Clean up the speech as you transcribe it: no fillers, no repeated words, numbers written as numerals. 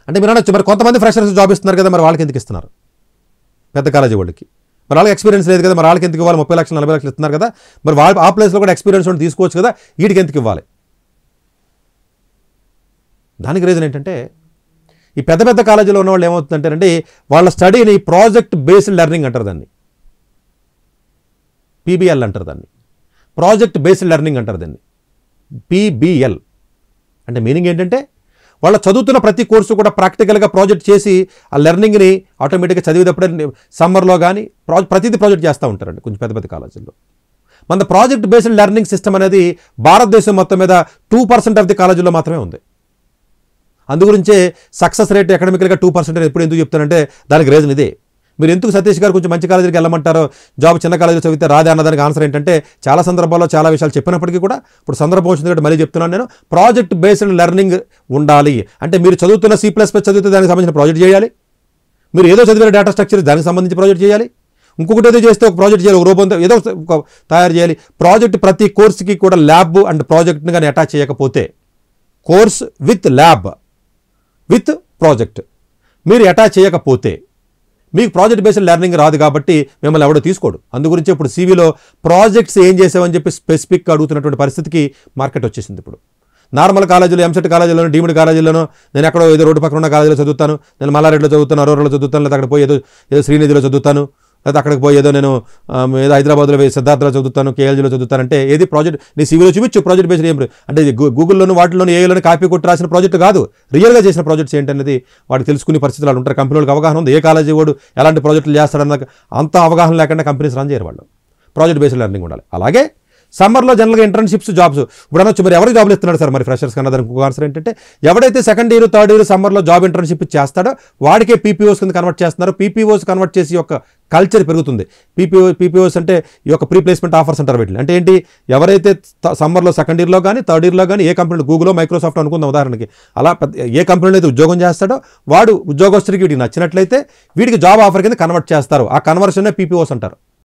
అంటే మీరు అనొచ్చు మరి కొంతమంది ఫ్రెషర్స్ జాబ్ ఇస్తున్నారు కదా, మరి వాళ్ళకి ఎందుకు ఇస్తున్నారు పెద్ద కాలేజీ వాళ్ళకి? మరి వాళ్ళకి ఎక్స్పీరియన్స్ లేదు కదా, మరి వాళ్ళకి ఎందుకు ఇవ్వాలి? 30 లక్షలు 40 లక్షలు ఇస్తున్నారు కదా, మరి వాళ్ళు ఆ ప్లేస్లో కూడా ఎక్స్పీరియన్స్ ఉండి తీసుకోవచ్చు కదా, వీటికి ఎందుకు ఇవ్వాలి? దానికి రీజన్ ఏంటంటే ఈ పెద్ద పెద్ద కాలేజీలో ఉన్న వాళ్ళు ఏమవుతుందంటేనండి, వాళ్ళ స్టడీని ప్రాజెక్ట్ బేస్డ్ లెర్నింగ్ అంటారు దాన్ని, పీబీఎల్ అంటారు దాన్ని, ప్రాజెక్ట్ బేస్డ్ లెర్నింగ్ అంటారు దాన్ని, పీబీఎల్. అంటే మీనింగ్ ఏంటంటే వాళ్ళ చదువుతున్న ప్రతి కోర్సు కూడా ప్రాక్టికల్గా ప్రాజెక్ట్ చేసి ఆ లెర్నింగ్ని ఆటోమేటిక్గా చదివేటప్పుడే సమ్మర్లో కానీ ప్రతిదీ ప్రాజెక్ట్ చేస్తూ ఉంటారండి కొంచెం పెద్ద పెద్ద కాలేజీల్లో. మన ప్రాజెక్ట్ బేస్డ్ లెర్నింగ్ సిస్టమ్ అనేది భారతదేశం మొత్తం మీద 2% ఆఫ్ ది కాలేజీలో మాత్రమే ఉంది. అందుగురించే సక్సెస్ రేట్ ఎకడమికల్గా 2% ఎప్పుడు ఎందుకు చెప్తానంటే దానికి రీజన్ ఇదే. మీరు ఎందుకు సతీష్ గారు కొంచెం మంచి కాలేజీకి వెళ్ళమంటారో, జాబ్ చిన్న కాలేజీలో చదివితే రాదే అన్నదానికి ఆన్సర్ ఏంటంటే, చాలా సందర్భాల్లో చాలా విషయాలు చెప్పినప్పటికీ కూడా ఇప్పుడు సందర్భం వచ్చింది కాబట్టి మళ్ళీ చెప్తున్నాను నేను, ప్రాజెక్ట్ బేస్డ్ లెర్నింగ్ ఉండాలి. అంటే మీరు చదువుతున్న C++ చదివితే దానికి సంబంధించిన ప్రాజెక్ట్ చేయాలి, మీరు ఏదో చదివిన డేటా స్ట్రక్చర్ దానికి సంబంధించి ప్రాజెక్ట్ చేయాలి, ఇంకొకటి ఏదో చేస్తే ఒక ప్రాజెక్ట్ చేయాలి, ఒక రూపంతో ఏదో తయారు చేయాలి. ప్రాజెక్ట్ ప్రతి కోర్సుకి కూడా ల్యాబ్ అండ్ ప్రాజెక్ట్ని కానీ అటాచ్ చేయకపోతే, course with lab with project మీరు అటాచ్ చేయకపోతే మీకు ప్రాజెక్ట్ బేస్డ్ లెర్నింగ్ రాదు కాబట్టి మిమ్మల్ని ఎవడో తీసుకోడు. అందుగురించి ఇప్పుడు CVలో ప్రాజెక్ట్స్ ఏం చేసామని చెప్పి స్పెసిఫిక్గా అడుగుతున్నటువంటి పరిస్థితికి మార్కెట్ వచ్చేసింది. ఇప్పుడు నార్మల్ కాలేజీలో, ఎంసెట్ కాలేజీలోనో, డీమ్డ్ కాలేజీలోనో, నేను ఎక్కడో ఏదో రోడ్డు పక్కన ఉన్న కాలేజీలో చదువుతాను, నేను మల్లారెడ్డిలో చదువుతాను, అరోరాలో చదువుతాను, లేదా అక్కడ పోయి ఏదో శ్రీనిధిలో చదువుతాను, లేదా అక్కడికి పోయి ఏదో నేను ఏదో హైదరాబాద్లో సిద్ధార్థలో చదువుతాను, KLGలో చదువుతానంటే ఏది ప్రాజెక్ట్ నీ CVలో చూపించు ప్రాజెక్ట్ బేస్డ్ ఏం అంటే గూగుల్లోను వాటిలోనూ ఏఐలోనూ కాపీ కొట్టి రాసిన ప్రాజెక్ట్ కాదు, రియల్గా చేసిన ప్రాజెక్ట్స్ ఏంటనేది వాడు తెలుసుకునే పరిస్థితులు ఉంటారు. కంపెనీలకు అవగాహన ఉంది, ఏ కాలేజీ వాడు ఎలాంటి ప్రాజెక్టులు చేస్తాడన్న అంత అవగాహన లేకుండా కంపెనీస్ రన్ చేయరు వాళ్ళు. ప్రాజెక్ట్ బేస్డ్ లెర్నింగ్ ఉండాలి. అలాగే సమ్మర్లో జనరల్గా ఇంటర్న్షిప్స్ జాబ్స్ ఇప్పుడు అనొచ్చు, మరి ఎవరికి జాబ్లు ఇస్తున్నాడు సార్ మరి ఫ్రెషర్స్ కన్నా? దానికి ఇంకొక ఆన్సర్ ఏంటంటే, ఎవడైతే సెకండ్ ఇయర్ థర్డ్ ఇయర్ సమ్మర్లో జాబ్ ఇంటర్న్షిప్ చేస్తాడో వాడికే PPOs కింద కన్వర్ట్ చేస్తున్నారు. PPOs కన్వర్ట్ చేసి యొక్క కల్చర్ పెరుగుతుంది. PPOs అంటే ఈ యొక్క ప్రీ ప్లేస్మెంట్ ఆఫర్స్ అంటారు వీటిని. అంటే ఏంటి, ఎవరైతే సమ్మర్లో సెకండ్ ఇయర్లో కానీ థర్డ్ ఇయర్లో కానీ ఏ కంపెనీలో, గూగుల్, మైక్రోసాఫ్ట్ అనుకుందాం ఉదాహరణకి, అలా ఏ కంపెనీలో అయితే ఉద్యోగం చేస్తాడో వాడు ఉద్యోగస్తుడికి వీడికి నచ్చినట్లయితే వీడికి జాబ్ ఆఫర్ కింద కన్వర్ట్ చేస్తారు. ఆ కన్వర్షన్నే PPOs అంటారు.